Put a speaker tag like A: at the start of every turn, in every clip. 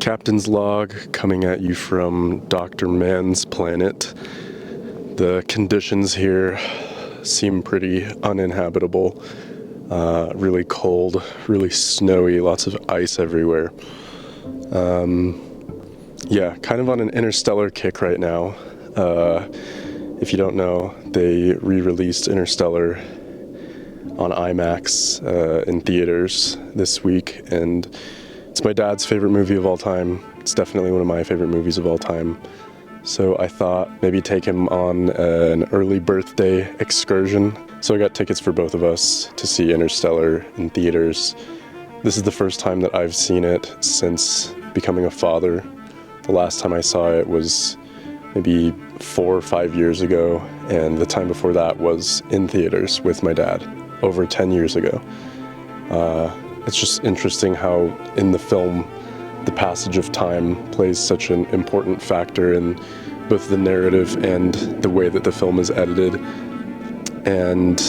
A: Captain's log coming at you from Dr. Man's planet. The conditions here seem pretty uninhabitable. Really cold, really snowy, lots of ice everywhere. Yeah, kind of on an Interstellar kick right now. If you don't know, they re-released Interstellar on IMAX in theaters this week, and it's my dad's favorite movie of all time. It's definitely one of my favorite movies of all time. So I thought maybe take him on an early birthday excursion. So I got tickets for both of us to see Interstellar in theaters. This is the first time that I've seen it since becoming a father. The last time I saw it was maybe 4 or 5 years ago, and the time before that was in theaters with my dad over 10 years ago. It's just interesting how in the film the passage of time plays such an important factor in both the narrative and the way that the film is edited. And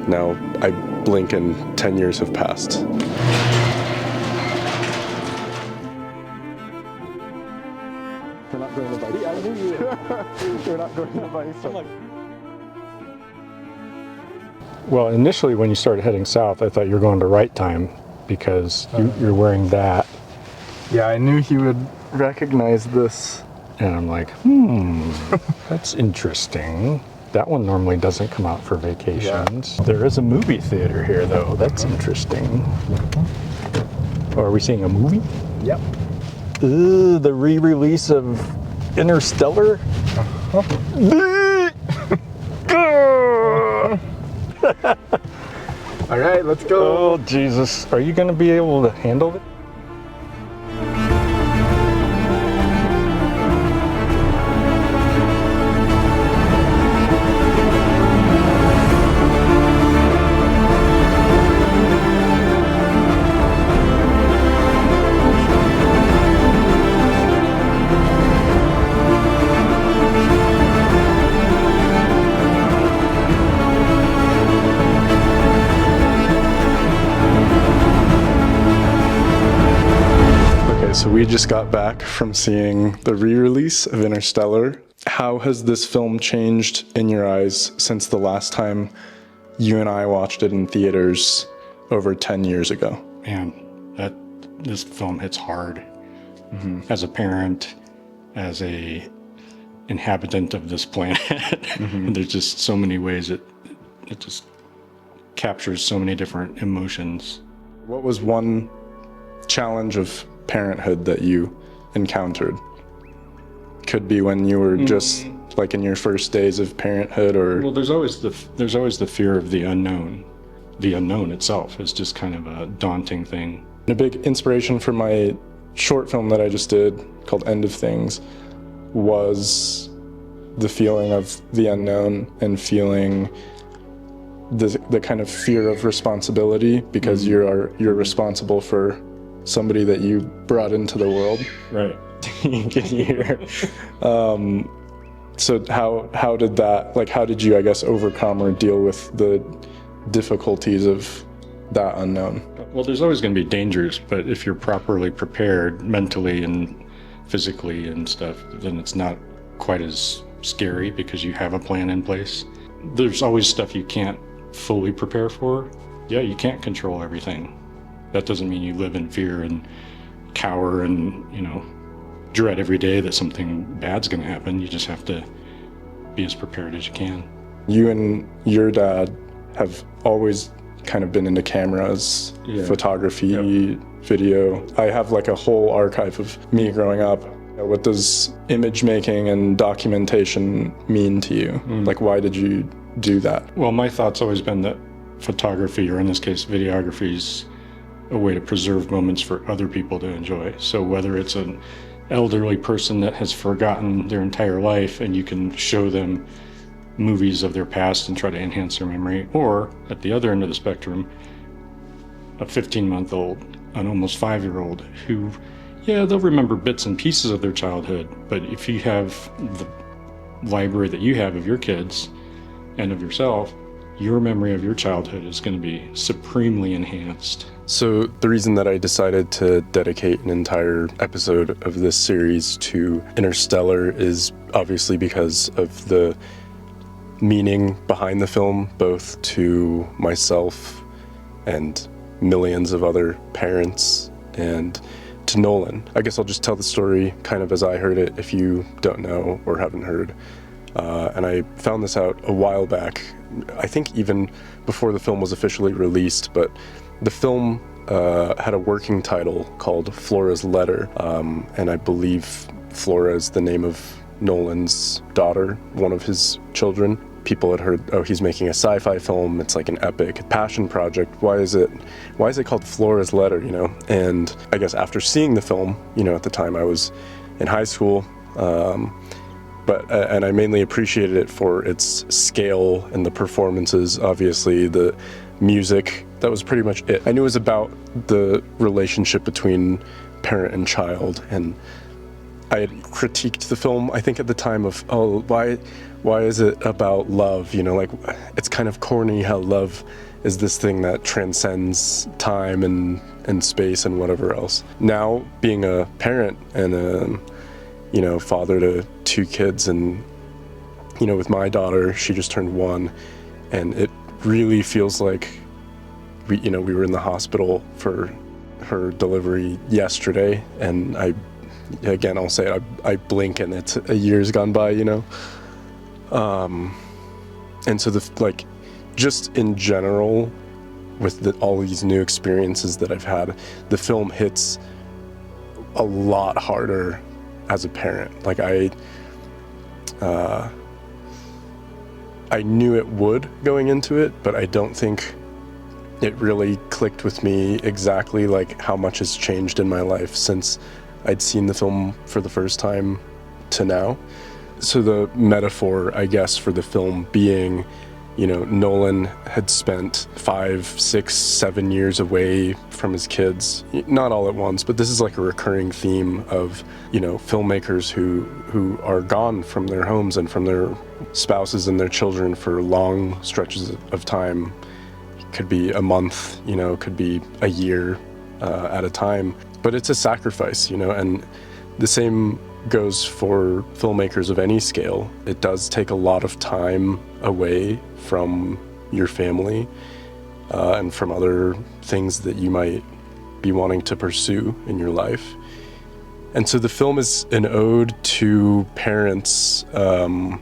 A: now I blink and 10 years have passed. We're not going to bike. Yeah, I knew you were. We're not going to bike. So.
B: Well, initially when you started heading south, I thought you were going to right time because you're wearing that.
C: Yeah, I knew he would recognize this.
B: And I'm like, that's interesting. That one normally doesn't come out for vacations. Yeah. There is a movie theater here, though. That's interesting. Oh, are we seeing a movie?
C: Yep.
B: Ooh, the re-release of Interstellar?
C: All right, let's go.
B: Oh, Jesus. Are you going to be able to handle it?
A: So we just got back from seeing the re-release of Interstellar. How has this film changed in your eyes since the last time you and I watched it in theaters over 10 years ago?
B: Man, this film hits hard. As a parent, as a inhabitant of this planet, there's just so many ways it just captures so many different emotions.
A: What was one challenge of parenthood that you encountered? Could be when you were just like in your first days of parenthood, or
B: well, there's always the fear of the unknown. The unknown itself is just kind of a daunting thing.
A: A big inspiration for my short film that I just did called End of Things was the feeling of the unknown and feeling the kind of fear of responsibility, because you're responsible for somebody that you brought into the world.
B: Right.
A: You can hear. So how did that, like, how did you, I guess, overcome or deal with the difficulties of that unknown?
B: Well, there's always going to be dangers, but if you're properly prepared mentally and physically and stuff, then it's not quite as scary because you have a plan in place. There's always stuff you can't fully prepare for. Yeah, you can't control everything. That doesn't mean you live in fear and cower and, dread every day that something bad's going to happen. You just have to be as prepared as you can.
A: You and your dad have always kind of been into cameras, photography, video. I have like a whole archive of me growing up. What does image making and documentation mean to you? Like, why did you do that?
B: Well, my thought's always been that photography, or in this case, videography, is a way to preserve moments for other people to enjoy. So whether it's an elderly person that has forgotten their entire life and you can show them movies of their past and try to enhance their memory, or at the other end of the spectrum, a 15-month-old, an almost 5-year-old who, they'll remember bits and pieces of their childhood, but if you have the library that you have of your kids and of yourself, your memory of your childhood is going to be supremely enhanced.
A: So the reason that I decided to dedicate an entire episode of this series to Interstellar is obviously because of the meaning behind the film, both to myself and millions of other parents and to Nolan. I guess I'll just tell the story kind of as I heard it if you don't know or haven't heard. And I found this out a while back, I think even before the film was officially released, but the film had a working title called Flora's Letter, and I believe Flora is the name of Nolan's daughter, one of his children. People had heard, oh, he's making a sci-fi film, it's like an epic passion project. Why is it called Flora's Letter, you know? And I guess after seeing the film, you know, at the time I was in high school, and I mainly appreciated it for its scale and the performances, obviously, the music. That was pretty much it. I knew it was about the relationship between parent and child, and I had critiqued the film, I think at the time, of, oh, why is it about love? You know, like, it's kind of corny how love is this thing that transcends time and space and whatever else. Now, being a parent and a, you know, father to 2 kids, and, you know, with my daughter, she just turned 1, and it really feels like we were in the hospital for her delivery yesterday, and I'll say it, I blink and it's a year's gone by, you know? And so just in general, with all these new experiences that I've had, the film hits a lot harder as a parent. Like I knew it would going into it, but I don't think it really clicked with me exactly like how much has changed in my life since I'd seen the film for the first time to now. So the metaphor, I guess, for the film being, you know, Nolan had spent 5, 6, 7 years away from his kids, not all at once, but this is like a recurring theme of, you know, filmmakers who are gone from their homes and from their spouses and their children for long stretches of time. Could be a month, you know, could be a year at a time, but it's a sacrifice, you know, and the same goes for filmmakers of any scale. It does take a lot of time away from your family and from other things that you might be wanting to pursue in your life. And so the film is an ode to parents, and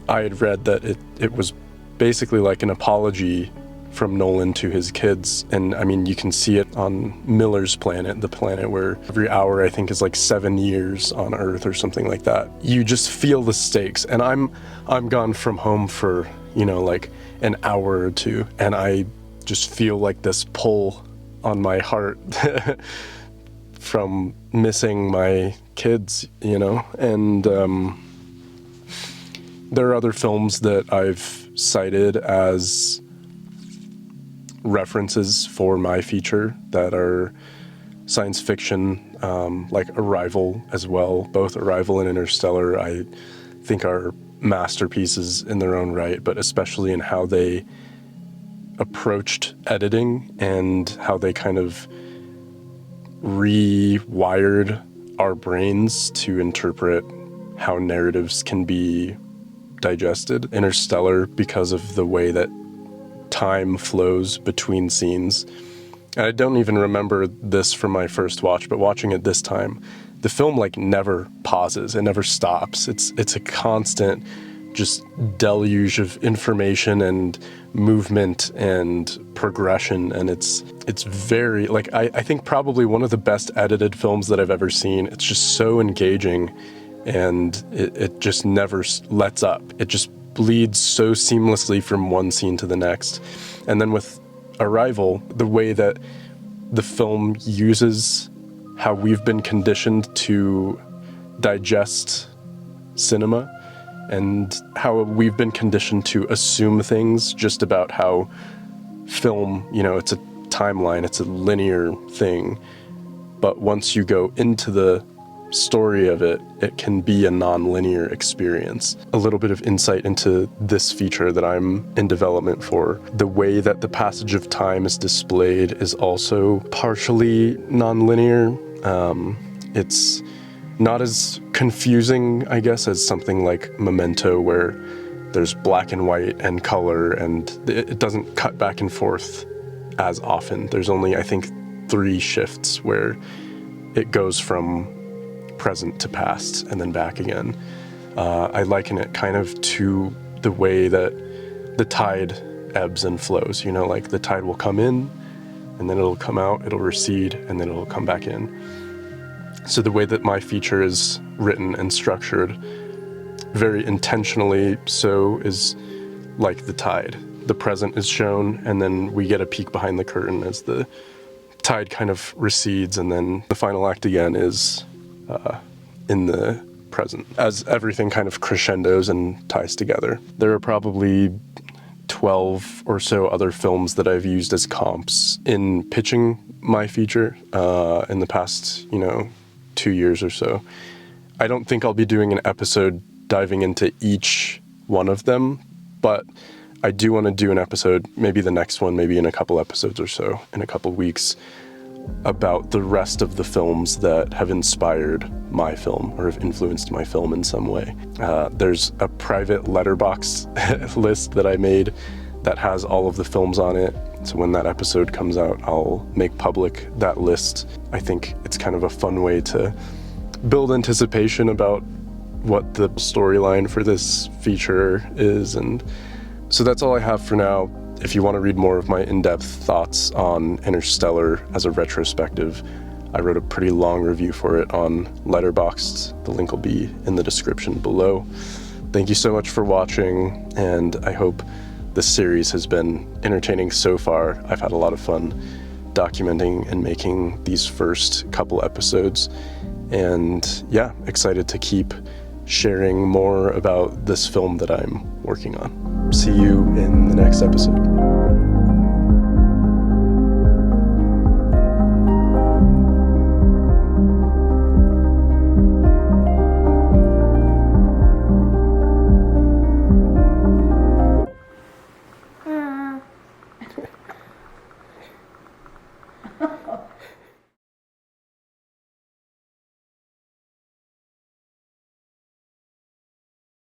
A: I had read that it was basically like an apology from Nolan to his kids. And I mean, you can see it on Miller's planet, the planet where every hour I think is like 7 years on Earth or something like that. You just feel the stakes. And I'm gone from home for, you know, like an hour or 2, and I just feel like this pull on my heart from missing my kids, you know. And there are other films that I've cited as references for my feature that are science fiction, like Arrival as well. Both Arrival and Interstellar, I think, are masterpieces in their own right, but especially in how they approached editing and how they kind of rewired our brains to interpret how narratives can be digested. Interstellar, because of the way that time flows between scenes. And I don't even remember this from my first watch, but watching it this time, the film like never pauses, it never stops. It's a constant just deluge of information and movement and progression, and it's very, like, I think probably one of the best edited films that I've ever seen. It's just so engaging, and it just never lets up. It just bleeds so seamlessly from one scene to the next. And then with Arrival, the way that the film uses how we've been conditioned to digest cinema and how we've been conditioned to assume things just about how film, you know, it's a timeline, it's a linear thing. But once you go into the story of it, it can be a non-linear experience. A little bit of insight into this feature that I'm in development for. The way that the passage of time is displayed is also partially non-linear. It's not as confusing, I guess, as something like Memento, where there's black and white and color, and it doesn't cut back and forth as often. There's only, I think, 3 shifts where it goes from present to past and then back again. I liken it kind of to the way that the tide ebbs and flows. You know, like the tide will come in and then it'll come out, it'll recede, and then it'll come back in. So the way that my feature is written and structured, very intentionally so, is like the tide. The present is shown, and then we get a peek behind the curtain as the tide kind of recedes, and then the final act again is in the present, as everything kind of crescendos and ties together. There are probably 12 or so other films that I've used as comps in pitching my feature in the past, 2 years or so. I don't think I'll be doing an episode diving into each one of them, but I do want to do an episode, maybe the next one, maybe in a couple episodes or so, in a couple weeks, about the rest of the films that have inspired my film or have influenced my film in some way. There's a private letterbox list that I made that has all of the films on it. So when that episode comes out, I'll make public that list. I think it's kind of a fun way to build anticipation about what the storyline for this feature is. And so that's all I have for now. If you want to read more of my in-depth thoughts on Interstellar as a retrospective, I wrote a pretty long review for it on Letterboxd. The link will be in the description below. Thank you so much for watching, and I hope this series has been entertaining so far. I've had a lot of fun documenting and making these first couple episodes, and yeah, excited to keep sharing more about this film that I'm working on. See you in the next episode.